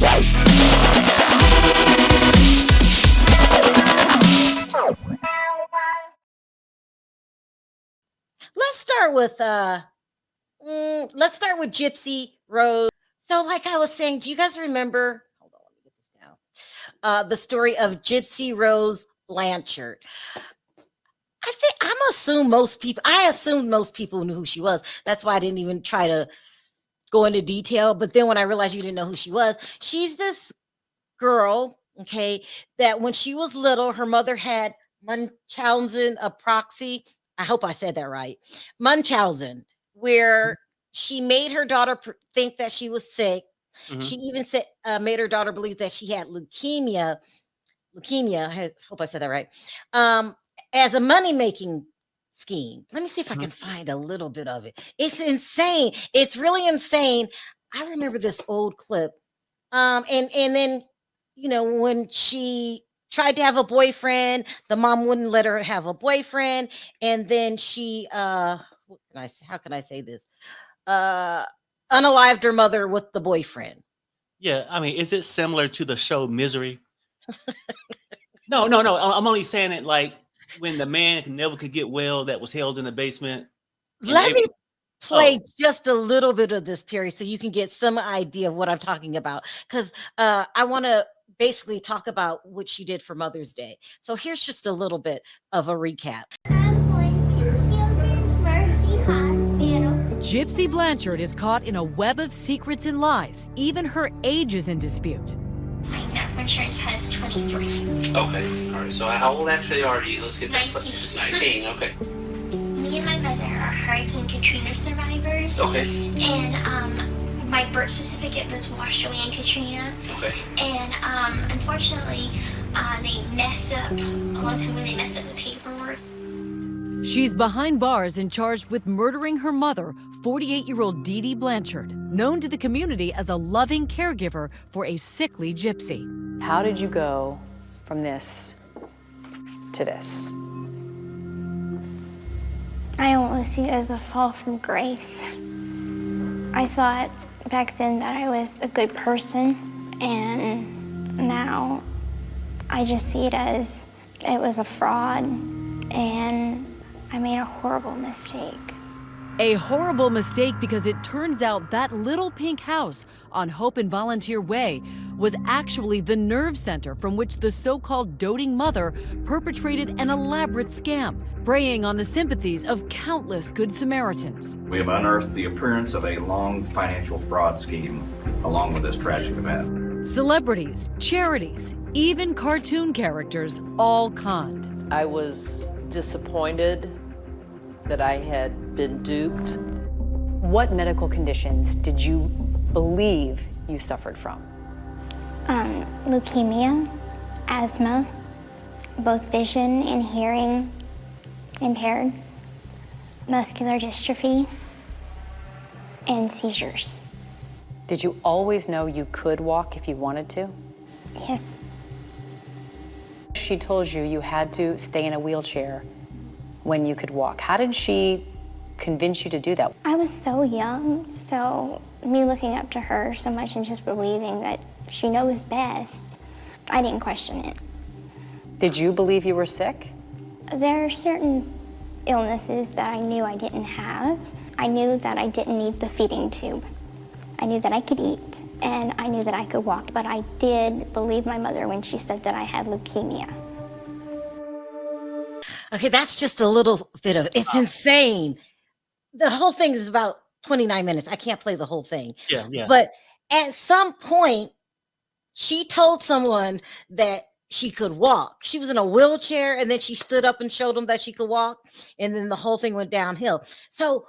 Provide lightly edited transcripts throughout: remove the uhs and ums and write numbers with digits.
Let's start with let's start with Gypsy Rose. So, like I was saying, do you guys remember? Hold on, let me get this down. The story of Gypsy Rose Blanchard. I think I assumed most people knew who she was. That's why I didn't even try to go into detail. But then when I realized you didn't know who she was, she's this girl, okay, that when she was little, her mother had Munchausen a proxy. I hope I said that right. Munchausen, where she made her daughter think that she was sick. She even said made her daughter believe that she had leukemia. I hope I said that right. As a money making scheme. Let me see if I can find a little bit of it. It's insane. It's really insane. I remember this old clip. And then when she tried to have a boyfriend, the mom wouldn't let her have a boyfriend, and then she how can I say this? Unalived her mother with the boyfriend. Yeah, I mean, is it similar to the show Misery? No. I'm only saying it like when the man never could get well that was held in the basement. Let me play just a little bit of this, Perry, so you can get some idea of what I'm talking about. Because I want to basically talk about what she did for Mother's Day. So here's just a little bit of a recap. I'm going to Children's Mercy Hospital. Gypsy Blanchard is caught in a web of secrets and lies. Even her age is in dispute. My medical insurance has 23. Okay, all right. So how old actually are you? Let's get that. 19. 19. Okay. Me and my mother are Hurricane Katrina survivors. Okay. And my birth certificate was washed away in Katrina. Okay. And unfortunately, they messed up a long time ago. They messed up the paperwork. She's behind bars and charged with murdering her mother, 48-year-old Dee Dee Blanchard, known to the community as a loving caregiver for a sickly gypsy. How did you go from this to this? I almost see it as a fall from grace. I thought back then that I was a good person, and now I just see it as it was a fraud, and I made a horrible mistake. A horrible mistake because it turns out that little pink house on Hope and Volunteer Way was actually the nerve center from which the so-called doting mother perpetrated an elaborate scam, preying on the sympathies of countless Good Samaritans. We have unearthed the appearance of a long financial fraud scheme along with this tragic event. Celebrities, charities, even cartoon characters, all conned. I was disappointed that I had been duped. What medical conditions did you believe you suffered from? Leukemia, asthma, both vision and hearing impaired, muscular dystrophy, and seizures. Did you always know you could walk if you wanted to? Yes. She told you you had to stay in a wheelchair when you could walk. How did she convince you to do that? I was so young, so me looking up to her so much and just believing that she knows best, I didn't question it. Did you believe you were sick? There are certain illnesses that I knew I didn't have. I knew that I didn't need the feeding tube. I knew that I could eat, and I knew that I could walk, but I did believe my mother when she said that I had leukemia. Okay, that's just a little bit of it. It's insane. The whole thing is about 29 minutes. I can't play the whole thing. Yeah. But at some point, she told someone that she could walk. She was in a wheelchair, and then she stood up and showed them that she could walk, and then the whole thing went downhill. So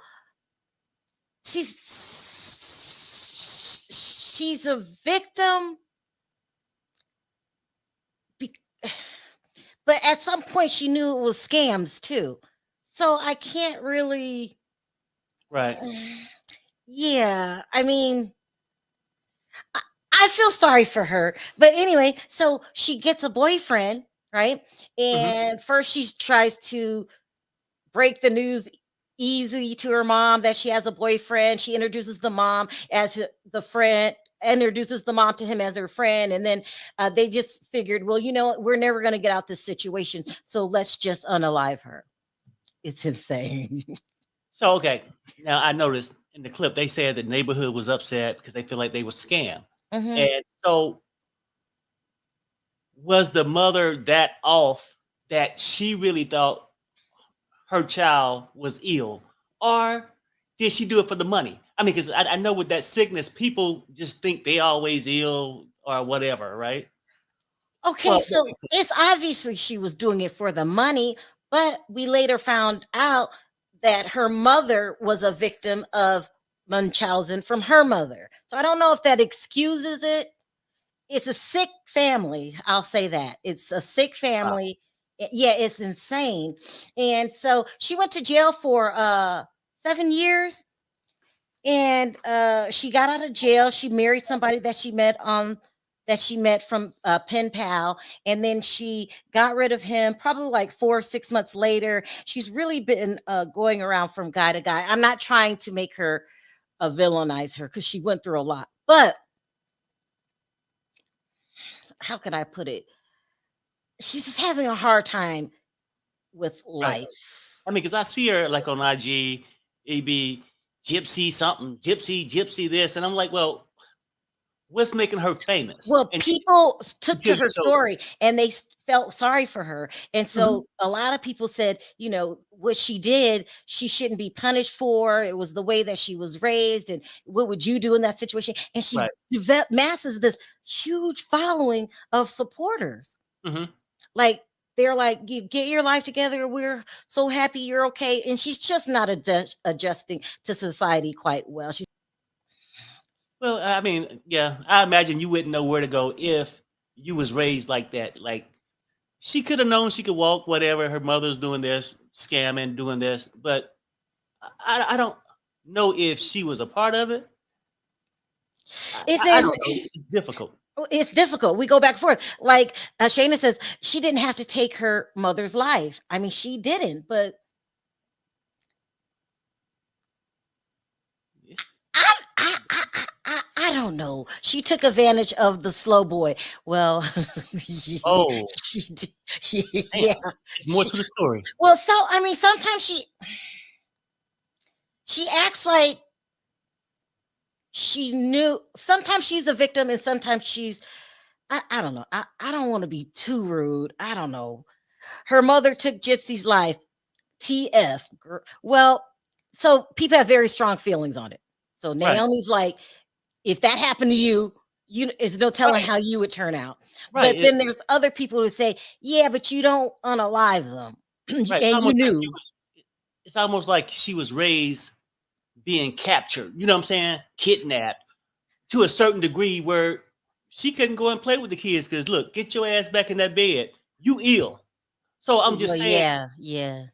she's a victim. But at some point, she knew it was scams too. So I can't really. Right. Yeah. I mean, I feel sorry for her. But anyway, so she gets a boyfriend, right? And first she tries to break the news easy to her mom that she has a boyfriend. She introduces the mom as the friend, introduces the mom to him as her friend. And then they just figured, well, you know what? We're never going to get out this situation. So let's just unalive her. It's insane. So, okay. Now, I noticed in the clip, they said the neighborhood was upset because they feel like they were scammed. Mhm. And so, was the mother that off that she really thought her child was ill? Or did she do it for the money? I mean, because I know with that sickness, people just think they always ill or whatever, right? Okay, Well, so it's obviously she was doing it for the money, but we later found out that her mother was a victim of Munchausen from her mother. So I don't know if that excuses it. It's a sick family. I'll say that. It's a sick family. Yeah, it's insane. And so she went to jail for 7 years. And she got out of jail. She married somebody that she met from Pen Pal, and then she got rid of him probably like 4 or 6 months later. She's really been going around from guy to guy. I'm not trying to make her villainize her because she went through a lot, but how can I put it? She's just having a hard time with Right. life. I mean, because I see her like on IG, it be Gypsy something, Gypsy this, and I'm like, well, what's making her famous? Well, And people took to just her so story and they felt sorry for her. And Mhm. so a lot of people said, you know, what she did, she shouldn't be punished for. It was the way that she was raised. And what would you do in that situation? And she Right. developed masses this huge following of supporters. Mhm. Like, they're like, you get your life together. We're so happy you're okay. And she's just not adjusting to society quite well. She's Well, I mean, yeah, I imagine you wouldn't know where to go if you was raised like that. Like she could have known she could walk, whatever. Her mother's doing this, scamming, doing this, but I don't know if she was a part of it. it's I in don't know. It's difficult. It's difficult. We go back and forth. Like Shayna says, she didn't have to take her mother's life. I mean, she didn't, but I don't know. She took advantage of the slow boy. Well, Oh, she did. damn. Yeah. There's more to the story. Well, so I mean, sometimes she acts like she knew. Sometimes she's a victim, and sometimes she's. I don't know. I don't want to be too rude. I don't know. Her mother took Gypsy's life. TF. Well, so people have very strong feelings on it. So Right. Naomi's like, if that happened to you, there's no telling Right. how you would turn out. Right. But then there's other people who say, yeah, but you don't unalive them. Right. And you knew. It's almost like she was raised being captured. You know what I'm saying? Kidnapped to a certain degree where she couldn't go and play with the kids because look, get your ass back in that bed. You ill. So I'm just Well, saying yeah.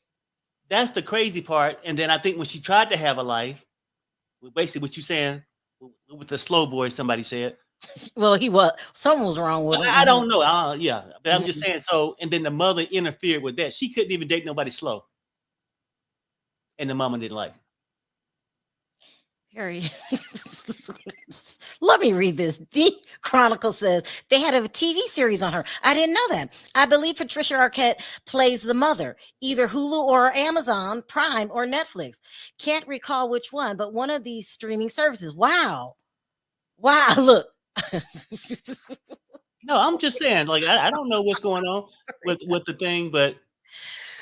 that's the crazy part. And then I think when she tried to have a life, basically what you saying with the slow boy, somebody said. Well, something was wrong with him. I don't know. Yeah, but I'm just Mhm. saying. So, and then the mother interfered with that. She couldn't even date nobody slow, and the mama didn't like it. Harry, let me read this. D Chronicle says they had a TV series on her. I didn't know that. I believe Patricia Arquette plays the mother, either Hulu or Amazon Prime or Netflix. Can't recall which one, but one of these streaming services. Wow. Look. No, I'm just saying. Like, I don't know what's going on with the thing, but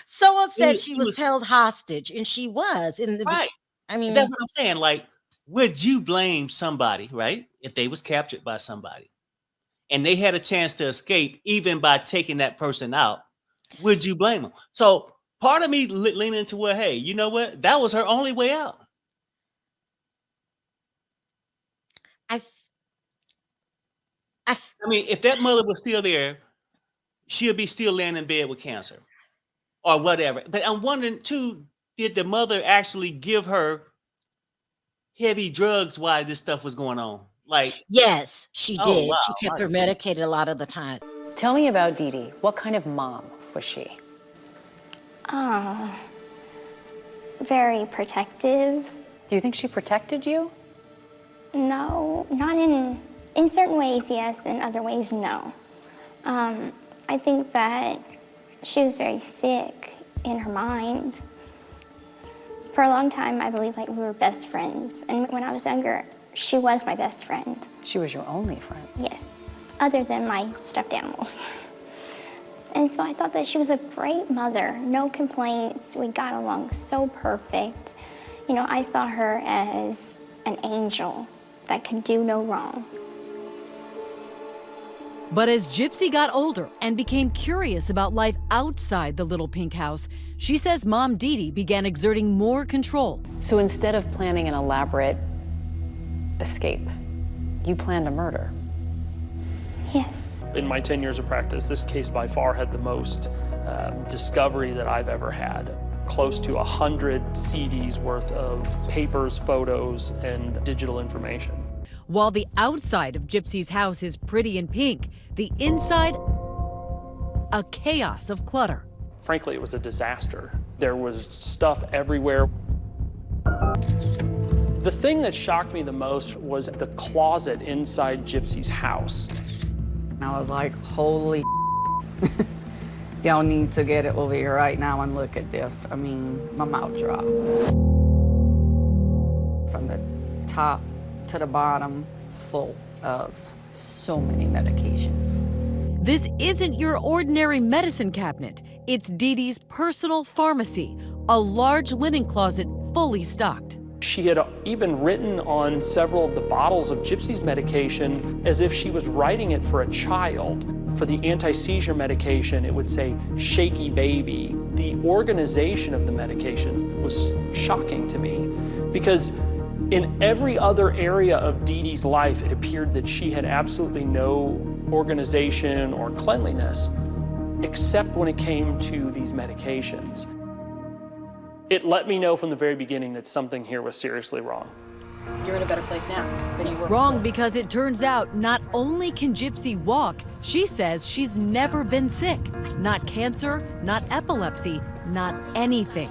Someone said it she it was was held hostage, and she was in the. right. I mean, That's what I'm saying. Like, would you blame somebody, right, if they was captured by somebody and they had a chance to escape, even by taking that person out? Would you blame them? So part of me leaning into well, hey, you know what? That was her only way out. I I mean, if that mother was still there, she'll be still laying in bed with cancer or whatever. But I'm wondering too, did the mother actually give her heavy drugs while this stuff was going on? Like, yes, she oh did. wow, She kept my her goodness. medicated a lot of the time. Tell me about Dee Dee. What kind of mom was she? Very protective. Do you think she protected you? No, not in In certain ways, yes, in other ways, no. I think that she was very sick in her mind. For a long time, I believed like we were best friends. And when I was younger, she was my best friend. She was your only friend. Yes, other than my stuffed animals. And so I thought that she was a great mother, no complaints. We got along so perfect. You know, I saw her as an angel that could do no wrong. But as Gypsy got older and became curious about life outside the little pink house, she says Mom Dee Dee began exerting more control. So instead of planning an elaborate escape, you planned a murder. Yes. In my 10 years of practice, this case by far had the most discovery that I've ever had. Close to 100 CDs worth of papers, photos, and digital information. While the outside of Gypsy's house is pretty and pink, the inside, a chaos of clutter. Frankly, it was a disaster. There was stuff everywhere. The thing that shocked me the most was the closet inside Gypsy's house. I was like, holy y'all need to get it over here right now and look at this. I mean, my mouth dropped. From the top to the bottom, full of so many medications. This isn't your ordinary medicine cabinet. It's Dee Dee's personal pharmacy, a large linen closet fully stocked. She had even written on several of the bottles of Gypsy's medication as if she was writing it for a child. For the anti-seizure medication, it would say, shaky baby. The organization of the medications was shocking to me because in every other area of Dee Dee's life, it appeared that she had absolutely no organization or cleanliness, except when it came to these medications. It let me know from the very beginning that something here was seriously wrong. You're in a better place now than you were Wrong before. because it turns out not only can Gypsy walk, she says she's never been sick. Not cancer, not epilepsy, not anything.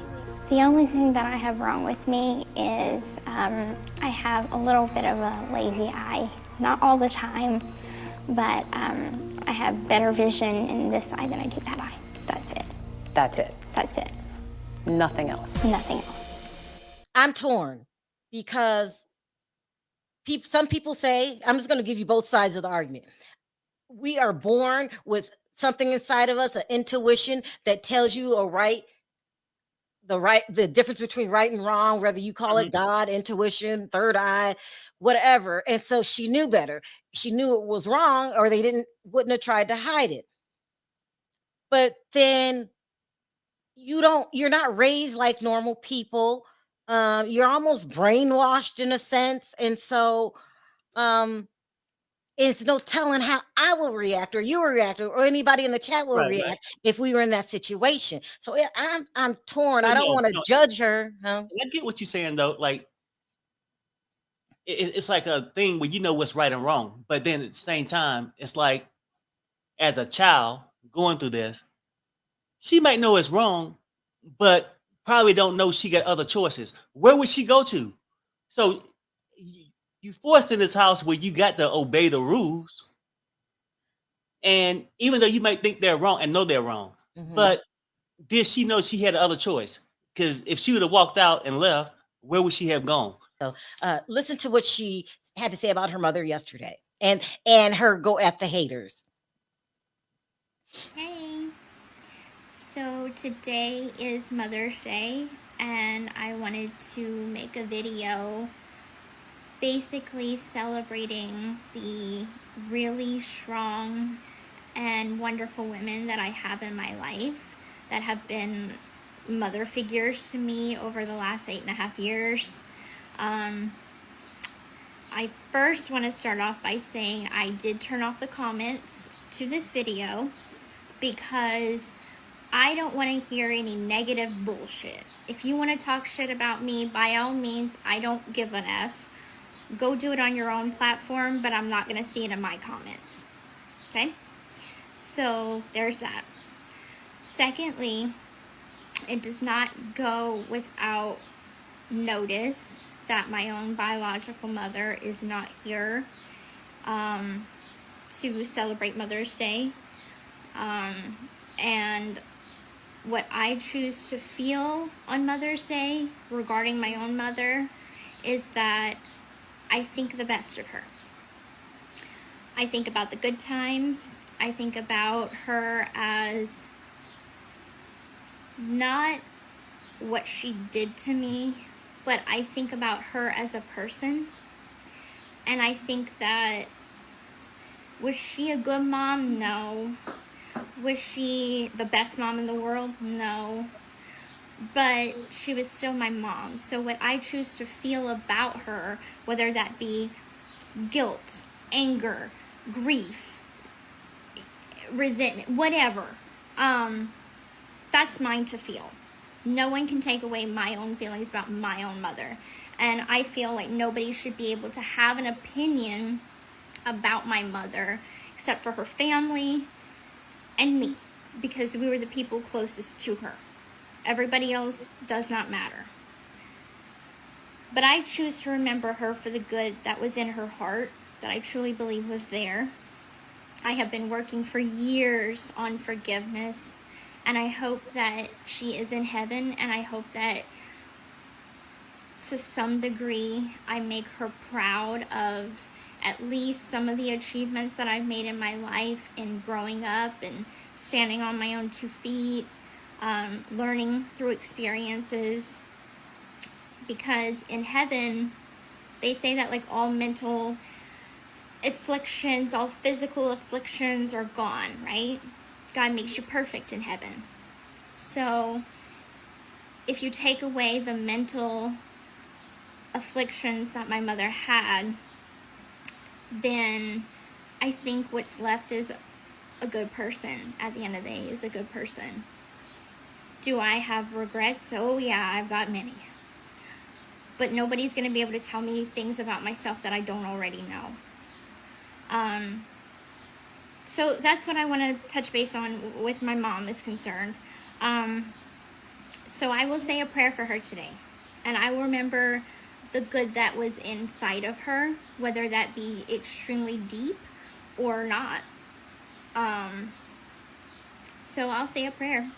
The only thing that I have wrong with me is I have a little bit of a lazy eye. Not all the time, but I have better vision in this eye than I do that eye. That's it. That's it. That's it. Nothing else. Nothing else. I'm torn because some people say, I'm just going to give you both sides of the argument. We are born with something inside of us, an intuition that tells you the difference between right and wrong, whether you call it God, intuition, third eye, whatever. And so she knew better. She knew it was wrong, or they wouldn't have tried to hide it. But then you're not raised like normal people. You're almost brainwashed in a sense. And so it's no telling how I will react, or you will react, or anybody in the chat will react if we were in that situation. So I'm torn. I don't want to judge her. I get what you're saying though. Like it's like a thing where you know what's right and wrong, but then at the same time, it's like as a child going through this, she might know it's wrong, but probably don't know she got other choices. Where would she go to? So you forced in this house where you got to obey the rules. And even though you might think they're wrong and know they're wrong, but did she know she had another choice? Because if she would have walked out and left, where would she have gone? So listen to what she had to say about her mother yesterday and her go at the haters. Hey. So today is Mother's Day, and I wanted to make a video basically celebrating the really strong and wonderful women that I have in my life that have been mother figures to me over the last 8.5 years. I first want to start off by saying I did turn off the comments to this video because I don't want to hear any negative bullshit. If you want to talk shit about me, by all means, I don't give an F. Go do it on your own platform, but I'm not going to see it in my comments. Okay? So there's that. Secondly, it does not go without notice that my own biological mother is not here. to celebrate Mother's Day. And what I choose to feel on Mother's Day regarding my own mother is that I think the best of her. I think about the good times. I think about her as not what she did to me, but I think about her as a person. And I think that, was she a good mom? No. Was she the best mom in the world? No. But she was still my mom. So what I choose to feel about her, whether that be guilt, anger, grief, resentment, whatever, that's mine to feel. No one can take away my own feelings about my own mother. And I feel like nobody should be able to have an opinion about my mother except for her family and me, because we were the people closest to her. Everybody else does not matter. But I choose to remember her for the good that was in her heart, that I truly believe was there. I have been working for years on forgiveness, and I hope that she is in heaven, and I hope that to some degree I make her proud of at least some of the achievements that I've made in my life in growing up and standing on my own 2 feet, learning through experiences. Because in heaven, they say that like all mental afflictions, all physical afflictions are gone, right? God makes you perfect in heaven. So if you take away the mental afflictions that my mother had, then I think what's left is a good person. At the end of the day, is a good person. Do I have regrets? Oh yeah, I've got many. But nobody's going to be able to tell me things about myself that I don't already know. So that's what I want to touch base on with my mom is concerned. So I will say a prayer for her today. And I will remember the good that was inside of her, whether that be extremely deep or not. So I'll say a prayer.